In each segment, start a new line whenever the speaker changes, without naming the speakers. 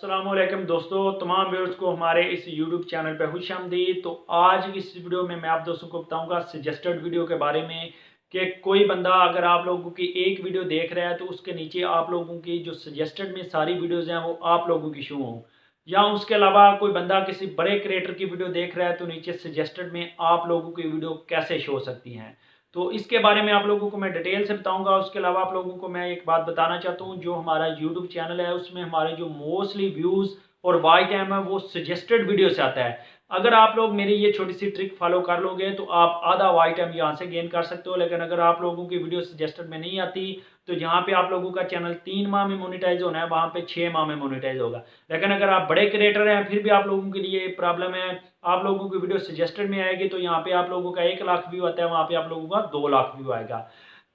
अस्सलामुअलैकुम दोस्तों, तमाम व्यूअर्स को हमारे इस YouTube चैनल पर खुशामदीद। तो आज की इस वीडियो में मैं आप दोस्तों को बताऊंगा सजेस्टेड वीडियो के बारे में कि कोई बंदा अगर आप लोगों की एक वीडियो देख रहा है तो उसके नीचे आप लोगों की जो सजेस्टेड में सारी वीडियोज़ हैं वो आप लोगों की शो हों, या उसके अलावा कोई बंदा किसी बड़े क्रिएटर की वीडियो देख रहा है तो नीचे सजेस्टेड में आप लोगों की वीडियो कैसे शो हो सकती हैं। तो इसके बारे में आप लोगों को मैं डिटेल से बताऊंगा। उसके अलावा आप लोगों को मैं एक बात बताना चाहता हूं, जो हमारा यूट्यूब चैनल है उसमें हमारे जो मोस्टली व्यूज़ और वॉच टाइम है वो सजेस्टेड वीडियो से आता है। अगर आप लोग मेरी ये छोटी सी ट्रिक फॉलो कर लोगे तो आप आधा वॉच टाइम यहाँ से गेन कर सकते हो। लेकिन अगर आप लोगों की वीडियो सजेस्टेड में नहीं आती तो जहाँ पे आप लोगों का चैनल 3 माह में मोनेटाइज होना है वहाँ पे 6 माह में मोनेटाइज होगा। लेकिन अगर आप बड़े क्रिएटर हैं फिर भी आप लोगों के लिए प्रॉब्लम है, आप लोगों की वीडियो सजेस्टेड में आएगी तो यहाँ पे आप लोगों का 1 लाख व्यू आता है, वहाँ पे आप लोगों का 2 लाख व्यू आएगा।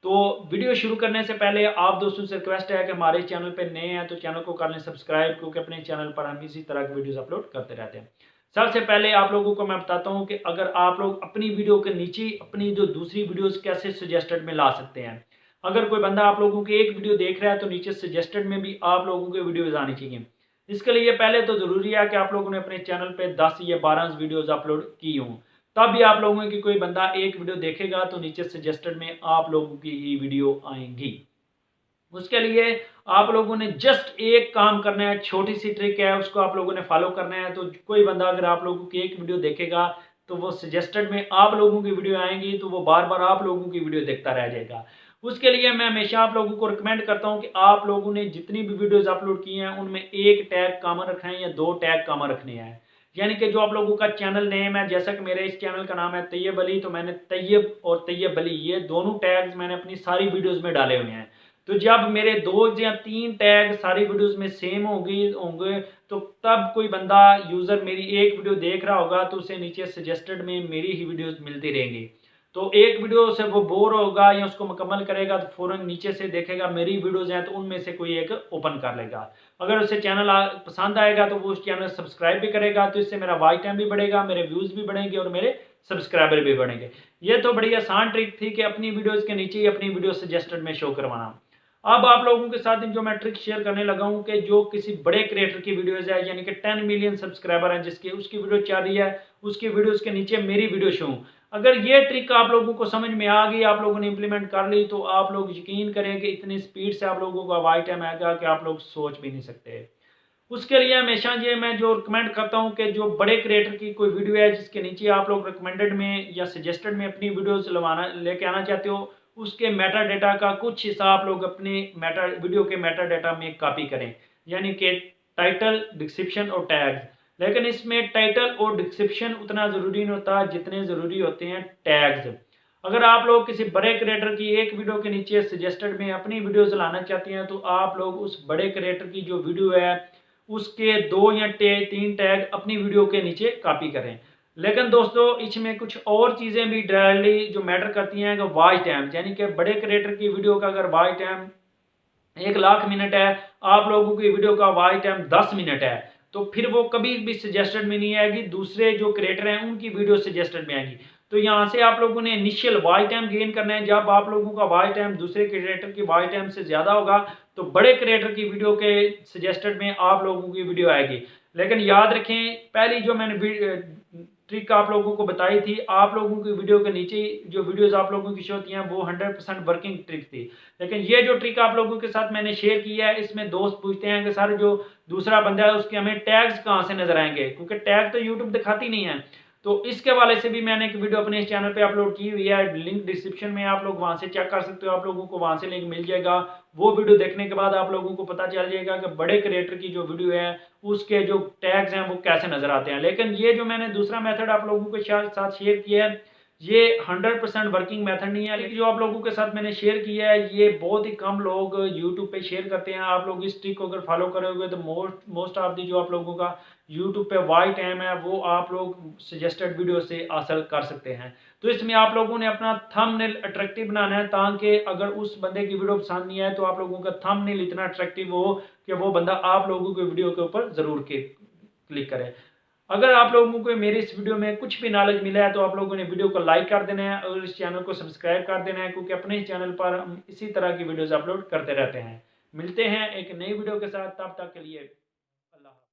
तो वीडियो शुरू करने से पहले आप दोस्तों से रिक्वेस्ट है कि हमारे चैनल पे नए हैं तो चैनल को कर लें सब्सक्राइब, क्योंकि अपने चैनल पर हम इसी तरह की वीडियोस अपलोड करते रहते हैं। सबसे पहले आप लोगों को मैं बताता हूं कि अगर आप लोग अपनी वीडियो के नीचे अपनी जो दूसरी वीडियोस कैसे सजेस्टेड में ला सकते हैं। अगर कोई बंदा आप लोगों की एक वीडियो देख रहा है तो नीचे सजेस्टेड में भी आप लोगों की वीडियोज आनी चाहिए। इसके लिए पहले तो ज़रूरी है कि आप लोगों ने अपने चैनल पे 10 या 12 वीडियोज़ अपलोड की हों, तब भी आप लोगों की कोई बंदा एक वीडियो देखेगा तो नीचे सजेस्टेड में आप लोगों की ही वीडियो आएंगी। उसके लिए आप लोगों ने जस्ट एक काम करना है, छोटी सी ट्रिक है, उसको आप लोगों ने फॉलो करना है। तो कोई बंदा अगर आप लोगों की एक वीडियो देखेगा तो वो सजेस्टेड में आप लोगों की वीडियो आएंगी, तो वो बार बार आप लोगों की वीडियो देखता रह जाएगा। उसके लिए मैं हमेशा आप लोगों को रिकमेंड करता हूं कि आप लोगों ने जितनी भी वीडियोस अपलोड की हैं उनमें एक टैग कॉमन रखना है या 2 टैग कॉमन रखने हैं। यानी कि जो आप लोगों का चैनल नेम है, जैसा कि मेरे इस चैनल का नाम है तैयब अली, तो मैंने तैयब और तैयब अली ये दोनों टैग्स मैंने अपनी सारी वीडियोस में डाले हुए हैं। तो जब मेरे 2 या 3 टैग सारी वीडियोस में सेम होंगे तो तब कोई बंदा यूजर मेरी एक वीडियो देख रहा होगा तो उसे नीचे सजेस्टेड में मेरी ही वीडियोस मिलती रहेंगी। तो एक वीडियो से वो बोर होगा या उसको मुकम्मल करेगा तो फौरन नीचे से देखेगा मेरी वीडियोस हैं तो उनमें से कोई एक ओपन कर लेगा। अगर उसे चैनल पसंद आएगा तो वो उस चैनल सब्सक्राइब भी करेगा, तो इससे मेरा वॉच टाइम भी बढ़ेगा, मेरे व्यूज भी बढ़ेंगे और मेरे सब्सक्राइबर भी बढ़ेंगे। ये तो बड़ी आसान ट्रिक थी कि अपनी वीडियोस के नीचे ही अपनी वीडियो सजेस्टेड में शो करवाना। अब आप लोगों के साथ जो मैं ट्रिक शेयर करने लगा हूं कि जो किसी बड़े क्रिएटर की वीडियोस है, यानी कि 10 मिलियन सब्सक्राइबर हैं जिसकी उसकी वीडियो चल रही है, उसकी वीडियोस के नीचे मेरी वीडियो शो। अगर ये ट्रिक आप लोगों को समझ में आ गई, आप लोगों ने इंप्लीमेंट कर ली, तो आप लोग यकीन करें कि इतनी स्पीड से आप लोगों का वॉच टाइम आएगा कि आप लोग सोच भी नहीं सकते। उसके लिए हमेशा ये मैं जो रिकमेंड करता हूं कि जो बड़े क्रिएटर की कोई वीडियो है जिसके नीचे आप लोग रिकमेंडेड में या सजेस्टेड में अपनी वीडियोस लेके आना चाहते हो, उसके मेटा डेटा का कुछ हिस्सा आप लोग अपने वीडियो के मेटा डेटा में कॉपी करें, यानी कि टाइटल, डिस्क्रिप्शन और टैग्स। लेकिन इसमें टाइटल और डिस्क्रिप्शन उतना ज़रूरी नहीं होता जितने ज़रूरी होते हैं टैग्स। अगर आप लोग किसी बड़े क्रिएटर की एक वीडियो के नीचे सजेस्टेड में अपनी वीडियोस लाना चाहते हैं तो आप लोग उस बड़े क्रिएटर की जो वीडियो है उसके 2 या 3 टैग अपनी वीडियो के नीचे कॉपी करें। लेकिन दोस्तों इसमें कुछ और चीज़ें भी डायरेक्टली जो मैटर करती हैं कि वॉच टाइम, यानी कि बड़े क्रिएटर की वीडियो का अगर वॉच टाइम 1 लाख मिनट है, आप लोगों की वीडियो का वॉच टाइम 10 मिनट है, तो फिर वो कभी भी सजेस्टेड में नहीं आएगी, दूसरे जो क्रिएटर हैं उनकी वीडियो सजेस्टेड में आएगी। तो यहाँ से आप लोगों ने इनिशियल वॉच टाइम गेन करना है। जब आप लोगों का वॉच टाइम दूसरे क्रिएटर की वॉच टाइम से ज़्यादा होगा तो बड़े क्रिएटर की वीडियो के सजेस्टेड में आप लोगों की वीडियो आएगी। लेकिन याद रखें, पहली जो मैंने ट्रिक आप लोगों को बताई थी, आप लोगों की वीडियो के नीचे जो वीडियोस आप लोगों की शो होती हैं वो 100% वर्किंग ट्रिक थी। लेकिन ये जो ट्रिक आप लोगों के साथ मैंने शेयर की है, इसमें दोस्त पूछते हैं कि सर जो दूसरा बंदा है उसके हमें टैग्स कहाँ से नजर आएंगे, क्योंकि टैग तो यूट्यूब दिखाती नहीं है। तो इसके हवाले से भी मैंने एक वीडियो अपने इस चैनल पे अपलोड की हुई है, लिंक डिस्क्रिप्शन में, आप लोग वहां से चेक कर सकते हो, आप लोगों को वहां से लिंक मिल जाएगा। वो वीडियो देखने के बाद आप लोगों को पता चल जाएगा कि बड़े क्रिएटर की जो वीडियो है उसके जो टैग्स हैं वो कैसे नजर आते हैं। लेकिन ये जो मैंने दूसरा मेथड आप लोगों के साथ शेयर किया है ये 100% वर्किंग मेथड नहीं है, लेकिन जो आप लोगों के साथ मैंने शेयर किया है ये बहुत ही कम लोग यूट्यूब पे शेयर करते हैं। आप लोग इस ट्रिक को अगर फॉलो करोगे तो मोस्ट ऑफ दी जो आप लोगों का यूट्यूब पे वॉच टाइम है वो आप लोग सजेस्टेड वीडियो से हासिल कर सकते हैं। तो इसमें आप लोगों ने अपना थंबनेल अट्रैक्टिव बनाना है, ताकि अगर उस बंदे की वीडियो पसंद नहीं आए तो आप लोगों का थंबनेल इतना अट्रैक्टिव हो कि वो बंदा आप लोगों की वीडियो के ऊपर जरूर क्लिक करे। अगर आप लोगों को मेरे इस वीडियो में कुछ भी नॉलेज मिला है तो आप लोगों ने वीडियो को लाइक कर देना है और इस चैनल को सब्सक्राइब कर देना है, क्योंकि अपने इस चैनल पर हम इसी तरह की वीडियोस अपलोड करते रहते हैं। मिलते हैं एक नई वीडियो के साथ, तब तक के लिए